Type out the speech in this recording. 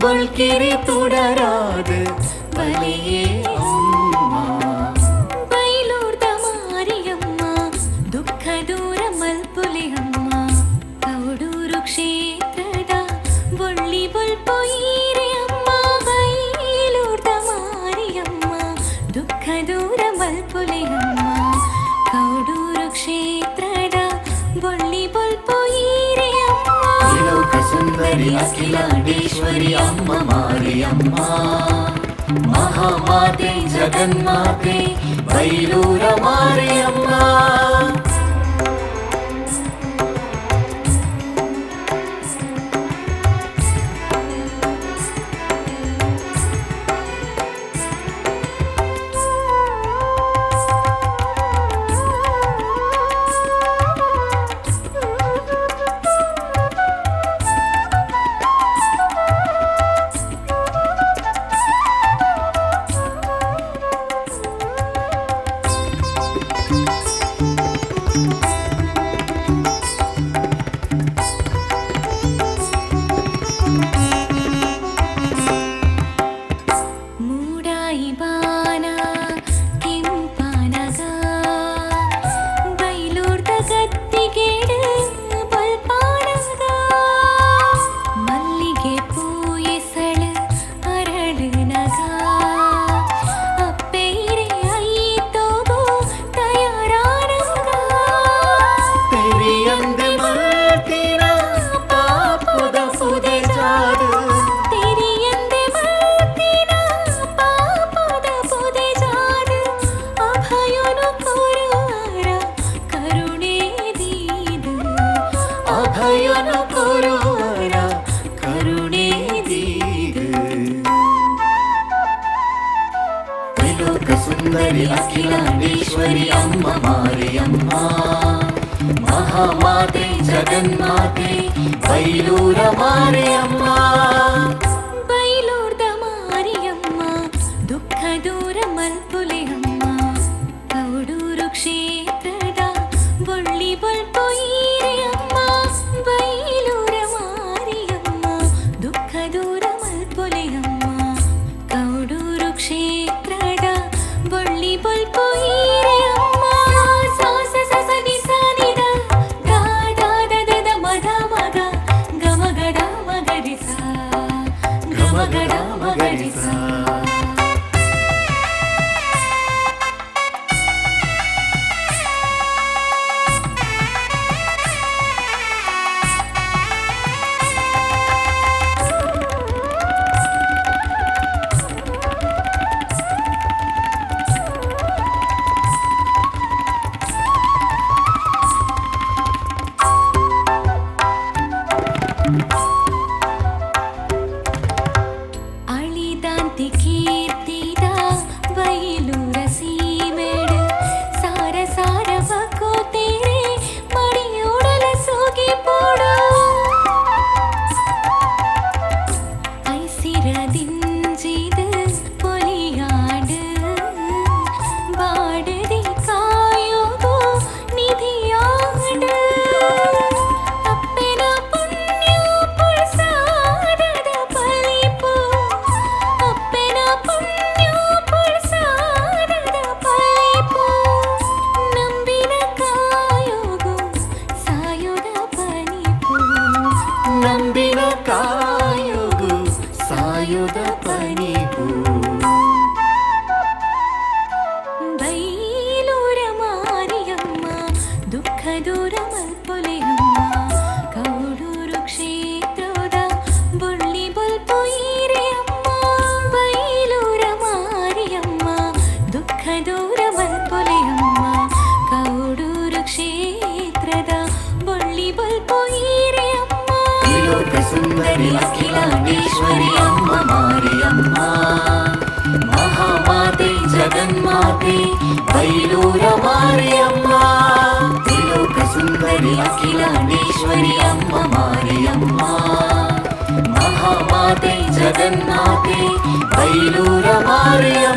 ಬಲ್ಕಿರಿ ತುಡರಾದ ಬಲಿಯೇ ಅಮ್ಮ. ಬೈಲೂರ್ದ ಮಾರಿಯಮ್ಮ ದುಃಖ ದೂರ ಮಲ್ಪುಲೆ ಅಮ್ಮ. ಕೌಡೂರು ಕ್ಷೇತ್ರದ ಬೊಳ್ಳಿ ಬೊಲ್ಪ ಈರೆ ಅಮ್ಮ. ಬೈಲೂರ್ದ ಮಾರಿಯಮ್ಮ ದುಃಖ ದೂರ ಮಲ್ಪುಲೆ ಅಮ್ಮ. ಕೌಡೂರು ಕ್ಷೇತ್ರದ ಬೊಳ್ಳಿ ಬೊಲ್ಪ ಈರೆ ಅಮ್ಮ. ತ್ರಿಲೋಕ ಸುಂದರಿ ಅಖಿಲಾಂಡೇಶ್ವರಿ ಅಮ್ಮ ಮಾರಿಯಮ್ಮ. ಮಹಾಮಾತೆ ಜಗನ್ಮಾತೆ ಬೈಲೂರ ಮಾರಿಯಮ್ಮ. ಸುಂದರಿ ಅಖಿಲಾಂಡೇಶ್ವರಿ ಅಮ್ಮ ಮಾರಿಯಮ್ಮ. ಮಹಾಮಾತೆ ಜಗನ್ಮಾತೆ ಬೈಲೂರ ಮಾರಿಯಮ್ಮ. ಬೈಲೂರ್ದ ಮಾರಿಯಮ್ಮ ದುಃಖ ದೂರ ಮಲ್ಪುಲೆ ಅಮ್ಮ. ಕೌಡೂರು ಕ್ಷೇತ್ರದ ಬೊಳ್ಳಿ ಬೊಲ್ಪ ಈರೆ ಅಮ್ಮ. ಬೈಲೂರ ಮಾರಿಯಮ್ಮ ದುಃಖ ದೂರ ಮಲ್ಪುಲೆ ಅಮ್ಮ. ಕೌಡೂರು ಕ್ಷೇತ್ರದ ಬೊಳ್ಳಿ ಬೊಲ್ಪ ಈರೆ ಅಮ್ಮ. ಸಾಸ ಸಸ ನಿಸ ನಿದ ಗಾ ದಾ ದ ದ ದ ಮದ ಮಗ ಗಮ ಗಡ ಮಗರಿಸ ಗಮ ಗಡ ಮಗರಿಸ. ಅಳಿದಾಂತಿ ಕೀರ್ತಿದ ಬೈಲೂರ ಸೀಮೆಡ ಸಾರ ಸಾರ ಬಕೋತೇರೆ ಮಡಿಯೋಡಲ ಸೋಗಿ ಪೋಡು. ಐಸಿರದಿಂಜಿದ ಪೊಲಿಯಾಡು ಬಾಡದಿ ಕಾಯೋಗೋ ನಿಧಿಯಾಡು. ಅಪ್ಪೆನ ಪುಣ್ಯ ಪುಳ್ಸಾರದ ಪಲಿಪು. ಅಪ್ಪೆನ ಪುಣ್ಯ ಪುಳ್ಸಾರದ ಪಲಿಪು. ನಂಬಿನ ಕಾಯೋಗೋ ಸಾಯೋದ ಪನಿಪು. ನಂಬಿನ ಕಾಯೋಗು ಸಾಯುದ ಪನಿಪು. ಬೈಲೂರ ಮಾರಿಯಮ್ಮ ದುಃಖ ದೂರ ಮಲ್ಪುಲೆ ಅಮ್ಮ. ಕೌಡೂರು ಕ್ಷೇತ್ರದ ಬೊಳ್ಳಿ ಬೊಲ್ಪ ಈರೆ ಅಮ್ಮ. ಬೈಲೂರ ಮಾರಿಯಮ್ಮ ದುಃಖ ದೂರ ಮಲ್ಪುಲೆ ಅಮ್ಮ. ಕೌಡೂರು ಕ್ಷೇತ್ರದ ಬೊಳ್ಳಿ ಬೊಲ್ಪ ಈರೆ ಅಮ್ಮ. ತ್ರಿಲೋಕ ಸುಂದರಿ ಅಖಿಲಾಂಡೇಶ್ವರಿ ಅಮ್ಮ ಮಾರಿಯಮ್ಮ. ಮಹಾಮಾತೆ ಜಗನ್ಮಾತೆ ಬೈಲೂರ ಮಾರಿಯಮ್ಮ. ತ್ರಿಲೋಕ ಸುಂದರಿ ಅಖಿಲಾಂಡೇಶ್ವರಿ ಅಮ್ಮ ಮಾರಿಯಮ್ಮ. ಮಹಾಮಾತೆ ಜಗನ್ಮಾತೆ ಬೈಲೂರ ಮಾರಿಯಮ್ಮ.